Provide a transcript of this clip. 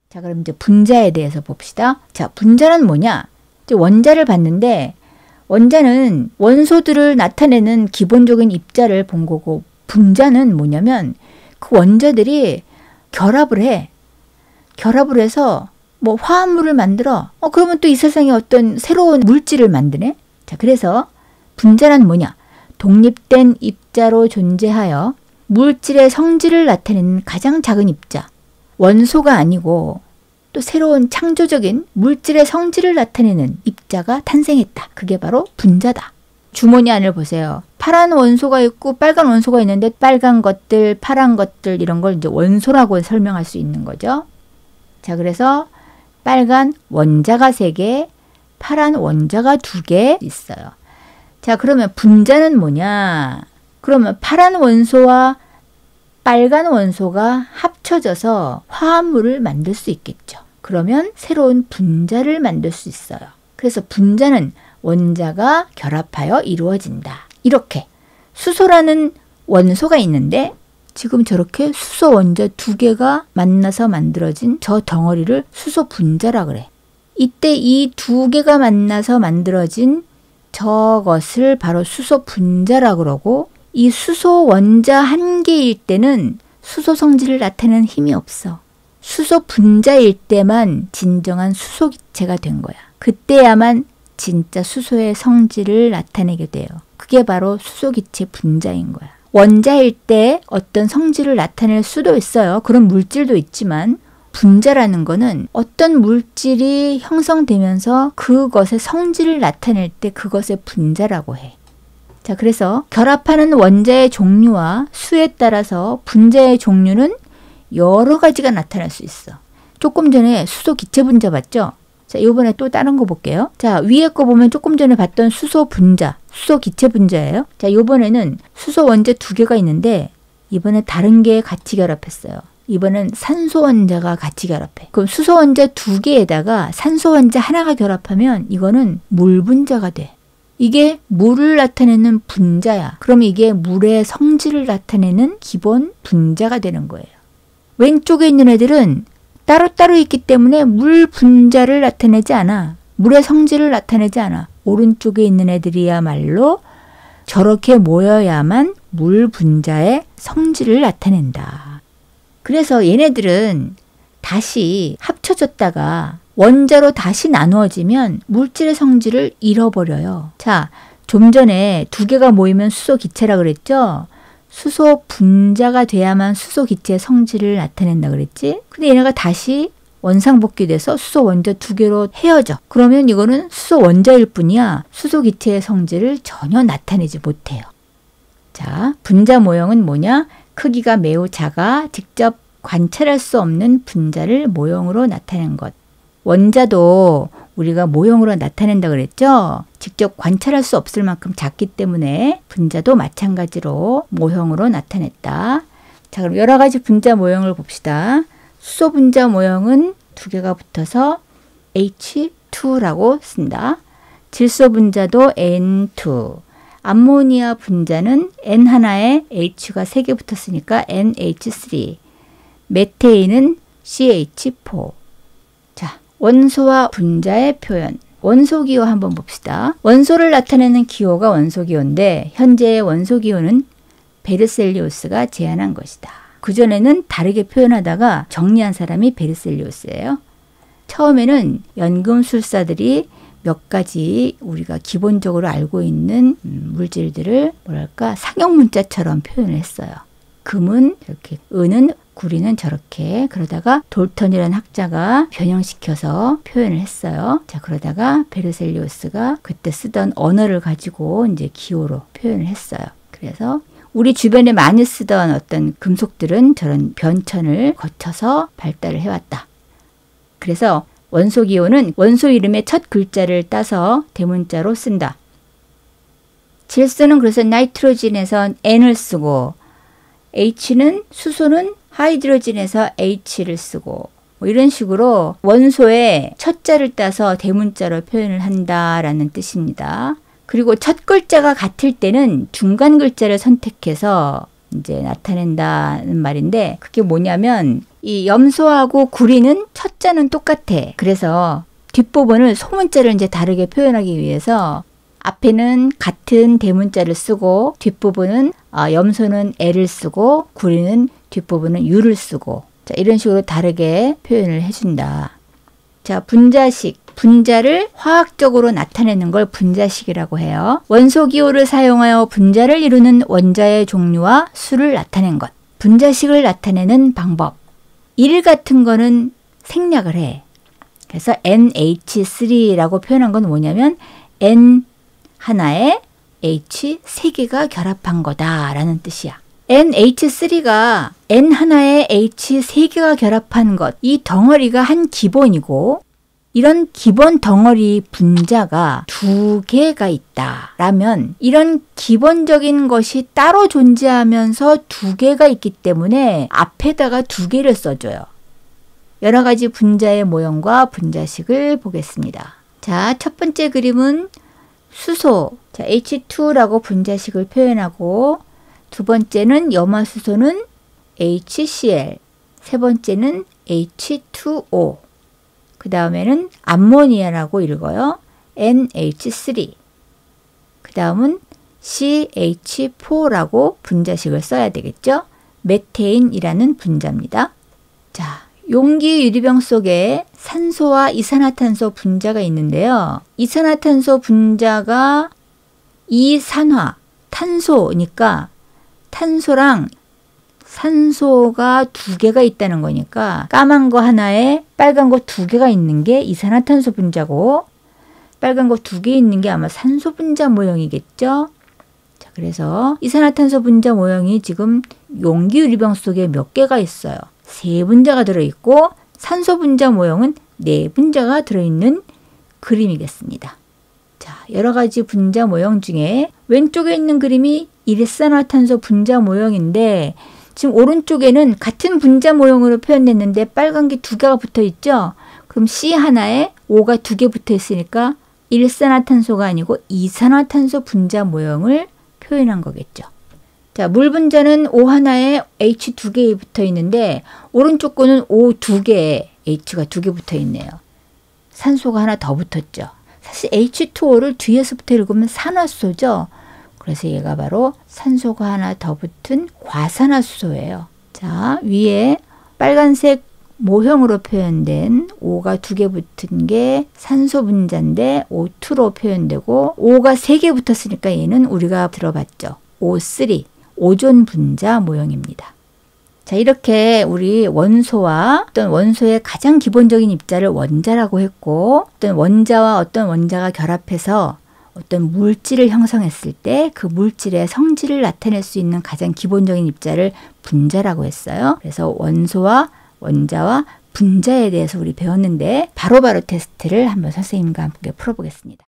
자, 그럼 이제 분자에 대해서 봅시다. 자, 분자는 뭐냐? 이제 원자를 봤는데 원자는 원소들을 나타내는 기본적인 입자를 본 거고, 분자는 뭐냐면 그 원자들이 결합을 해. 결합을 해서 뭐 화합물을 만들어. 그러면 또 이 세상에 어떤 새로운 물질을 만드네. 자, 그래서 분자란 뭐냐? 독립된 입자로 존재하여 물질의 성질을 나타내는 가장 작은 입자. 원소가 아니고 또 새로운 창조적인 물질의 성질을 나타내는 입자가 탄생했다. 그게 바로 분자다. 주머니 안을 보세요. 파란 원소가 있고 빨간 원소가 있는데 빨간 것들, 파란 것들 이런 걸 이제 원소라고 설명할 수 있는 거죠. 자, 그래서 빨간 원자가 3개, 파란 원자가 2개 있어요. 자, 그러면 분자는 뭐냐? 그러면 파란 원소와 빨간 원소가 합쳐져서 화합물을 만들 수 있겠죠. 그러면 새로운 분자를 만들 수 있어요. 그래서 분자는 원자가 결합하여 이루어진다. 이렇게 수소라는 원소가 있는데 지금 저렇게 수소 원자 2개가 만나서 만들어진 저 덩어리를 수소 분자라 그래. 이때 이 2개가 만나서 만들어진 저것을 바로 수소 분자라 그러고, 이 수소 원자 1개일 때는 수소 성질을 나타내는 힘이 없어. 수소 분자일 때만 진정한 수소 기체가 된 거야. 그때야만 진짜 수소의 성질을 나타내게 돼요. 그게 바로 수소 기체 분자인 거야. 원자일 때 어떤 성질을 나타낼 수도 있어요. 그런 물질도 있지만 분자라는 거는 어떤 물질이 형성되면서 그것의 성질을 나타낼 때 그것의 분자라고 해. 자, 그래서 결합하는 원자의 종류와 수에 따라서 분자의 종류는 여러 가지가 나타날 수 있어. 조금 전에 수소 기체 분자 봤죠? 자, 이번에 또 다른 거 볼게요. 자, 위에 거 보면 조금 전에 봤던 수소 분자, 수소 기체 분자예요. 자, 이번에는 수소 원자 2개가 있는데 이번에 다른 게 같이 결합했어요. 이번엔 산소 원자가 같이 결합해. 그럼 수소 원자 2개에다가 산소 원자 하나가 결합하면 이거는 물 분자가 돼. 이게 물을 나타내는 분자야. 그럼 이게 물의 성질을 나타내는 기본 분자가 되는 거예요. 왼쪽에 있는 애들은 따로따로 있기 때문에 물 분자를 나타내지 않아. 물의 성질을 나타내지 않아. 오른쪽에 있는 애들이야말로 저렇게 모여야만 물 분자의 성질을 나타낸다. 그래서 얘네들은 다시 합쳐졌다가 원자로 다시 나누어지면 물질의 성질을 잃어버려요. 자, 좀 전에 2개가 모이면 수소 기체라 그랬죠? 수소 분자가 돼야만 수소 기체의 성질을 나타낸다 그랬지? 근데 얘네가 다시 원상복귀돼서 수소 원자 2개로 헤어져. 그러면 이거는 수소 원자일 뿐이야 수소 기체의 성질을 전혀 나타내지 못해요. 자, 분자 모형은 뭐냐? 크기가 매우 작아 직접 관찰할 수 없는 분자를 모형으로 나타낸 것. 원자도 우리가 모형으로 나타낸다 그랬죠? 직접 관찰할 수 없을 만큼 작기 때문에 분자도 마찬가지로 모형으로 나타냈다. 자, 그럼 여러 가지 분자 모형을 봅시다. 수소 분자 모형은 2개가 붙어서 H2라고 쓴다. 질소 분자도 N2. 암모니아 분자는 N 하나에 H가 3개 붙었으니까 NH3. 메테인은 CH4. 자, 원소와 분자의 표현. 원소기호 한번 봅시다. 원소를 나타내는 기호가 원소기호인데 현재의 원소기호는 베르셀리우스가 제안한 것이다. 그전에는 다르게 표현하다가 정리한 사람이 베르셀리우스예요. 처음에는 연금술사들이 몇 가지 우리가 기본적으로 알고 있는 물질들을 뭐랄까 상형문자처럼 표현을 했어요. 금은 이렇게, 은은, 구리는 저렇게, 그러다가 돌턴이라는 학자가 변형시켜서 표현을 했어요. 자, 그러다가 베르셀리우스가 그때 쓰던 언어를 가지고 이제 기호로 표현을 했어요. 그래서 우리 주변에 많이 쓰던 어떤 금속들은 저런 변천을 거쳐서 발달을 해왔다. 그래서 원소 기호는 원소 이름의 첫 글자를 따서 대문자로 쓴다. 질소는 그래서 나이트로진에서 N을 쓰고, H는 수소는 하이드로진에서 H를 쓰고, 뭐 이런 식으로 원소의 첫 자를 따서 대문자로 표현을 한다라는 뜻입니다. 그리고 첫 글자가 같을 때는 중간 글자를 선택해서 이제 나타낸다는 말인데, 그게 뭐냐면 이 염소하고 구리는 첫 자는 똑같아. 그래서 뒷부분을 소문자를 이제 다르게 표현하기 위해서 앞에는 같은 대문자를 쓰고 뒷부분은 염소는 애를 쓰고 구리는 뒷부분은 유를 쓰고 자, 이런 식으로 다르게 표현을 해준다. 자, 분자식. 분자를 화학적으로 나타내는 걸 분자식이라고 해요. 원소기호를 사용하여 분자를 이루는 원자의 종류와 수를 나타낸 것. 분자식을 나타내는 방법. 1 같은 거는 생략을 해. 그래서 NH3라고 표현한 건 뭐냐면 N 하나에 H 3개가 결합한 거다라는 뜻이야. NH3가 N 하나에 H 3개가 결합한 것. 이 덩어리가 한 기본이고 이런 기본 덩어리 분자가 2개가 있다라면 이런 기본적인 것이 따로 존재하면서 2개가 있기 때문에 앞에다가 2개를 써줘요. 여러 가지 분자의 모형과 분자식을 보겠습니다. 자, 첫 번째 그림은 수소, 자, H2라고 분자식을 표현하고 두 번째는 염화수소는 HCl, 세 번째는 H2O, 그 다음에는 암모니아라고 읽어요. NH3, 그 다음은 CH4라고 분자식을 써야 되겠죠. 메테인이라는 분자입니다. 자, 용기 유리병 속에 산소와 이산화탄소 분자가 있는데요. 이산화탄소 분자가 이산화, 탄소니까 탄소랑 산소가 2개가 있다는 거니까 까만 거 하나에 빨간 거 2개가 있는 게 이산화탄소 분자고 빨간 거 2개 있는 게 아마 산소 분자 모형이겠죠. 자, 그래서 이산화탄소 분자 모형이 지금 용기 유리병 속에 몇 개가 있어요. 3분자가 들어있고 산소 분자 모형은 4분자가 들어있는 그림이겠습니다. 자, 여러 가지 분자 모형 중에 왼쪽에 있는 그림이 일산화탄소 분자 모형인데 지금 오른쪽에는 같은 분자 모형으로 표현됐는데 빨간 게 2개가 붙어 있죠. 그럼 C 하나에 O가 2개 붙어 있으니까 일산화탄소가 아니고 이산화탄소 분자 모형을 표현한 거겠죠. 자, 물 분자는 O 하나에 H 2개 붙어 있는데 오른쪽 거는 O 2개에 H가 2개 붙어 있네요. 산소가 하나 더 붙었죠. 사실 H2O를 뒤에서부터 읽으면 산화수소죠. 그래서 얘가 바로 산소가 하나 더 붙은 과산화수소예요. 자, 위에 빨간색 모형으로 표현된 O가 2개 붙은 게 산소 분자인데 O2로 표현되고 O가 3개 붙었으니까 얘는 우리가 들어봤죠. O3, 오존 분자 모형입니다. 자, 이렇게 우리 원소와 어떤 원소의 가장 기본적인 입자를 원자라고 했고 어떤 원자와 어떤 원자가 결합해서 어떤 물질을 형성했을 때 그 물질의 성질을 나타낼 수 있는 가장 기본적인 입자를 분자라고 했어요. 그래서 원소와 원자와 분자에 대해서 우리 배웠는데 바로바로 테스트를 한번 선생님과 함께 풀어보겠습니다.